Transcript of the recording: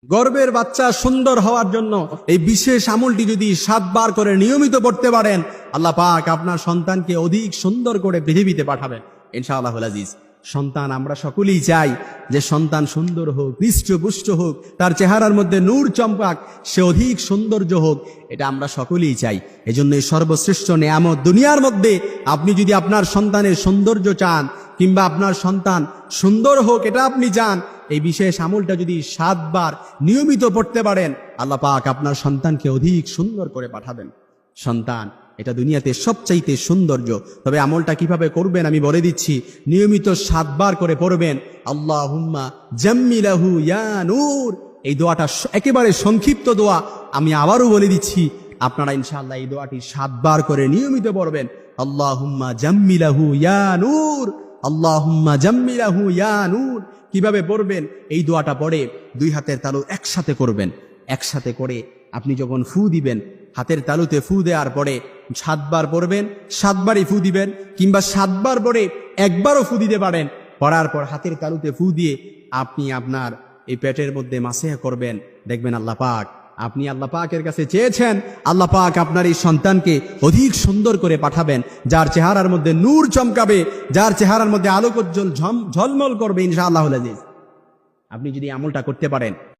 গর্ভের বাচ্চা সুন্দর হওয়ার জন্য এই বিশেষ আমলটি যদি 7 বার করে নিয়মিত পড়তে পারেন, আল্লাহ পাক আপনার সন্তানকে অধিক সুন্দর করে পৃথিবীতে পাঠাবেন ইনশাআল্লাহুল আজিজ। সন্তান আমরা সকলেই চাই যে সন্তান সুন্দর হোক, হৃষ্টপুষ্ট হোক, তার চেহারার মধ্যে নূর চমকাক, সে অধিক সৌন্দর্য হোক, এটা আমরা সকলেই চাই। এজন্য এই সর্বশ্রেষ্ঠ নেয়ামত দুনিয়ার মধ্যে আপনি যদি আপনার সন্তানের সৌন্দর্য চান কিংবা আপনার সন্তান সুন্দর হোক এটা আপনি চান, এই বিশেষ আমলটা যদি 7 বার নিয়মিত পড়তে পারেন, আল্লাহ পাক আপনার সন্তানকে অধিক সুন্দর করে পাঠাবেন। সন্তান এটা দুনিয়াতে সবচাইতে সৌন্দর্য। তবে আমলটা কিভাবে করবেন আমি বলে দিচ্ছি। নিয়মিত 7 বার করে পড়বেন আল্লাহুম্মা জাম্মিলাহু ইয়া নূর। এই দোয়াটা একেবারে সংক্ষিপ্ত দোয়া, আমি আবারও বলে দিচ্ছি। আপনারা ইনশাআল্লাহ এই দোয়াটি 7 বার করে নিয়মিত পড়বেন আল্লাহুম্মা জাম্মিলাহু ইয়া নূর, আল্লাহুম্মা জাম্মিলাহু ইয়া নূর। কিভাবে পড়বেন? এই দোয়াটা পড়ে 2 হাতের তালু একসাথে করবেন। একসাথে করে আপনি যখন ফু দিবেন, হাতের তালুতে ফু দেওয়ার পরে 7 বার পড়বেন, 7 বারই ফু দিবেন, কিংবা 7 বার পরে একবারও ফু দিতে পারেন। পড়ার পর হাতের তালুতে ফু দিয়ে আপনি আপনার এই পেটের মধ্যে মাসেহ করবেন। দেখবেন আল্লাহ পাক, আপনি আল্লাহ পাকের কাছে চেয়েছেন, আল্লাহ পাক আপনার এই সন্তানকে অধিক সুন্দর করে পাঠাবেন, যার চেহারার মধ্যে নূর চমকাবে, যার চেহারার মধ্যে আলোকোজ্জ্বল ঝলমল করবে ইনশাআল্লাহুল আজিজ। আপনি যদি আমলটা করতে পারেন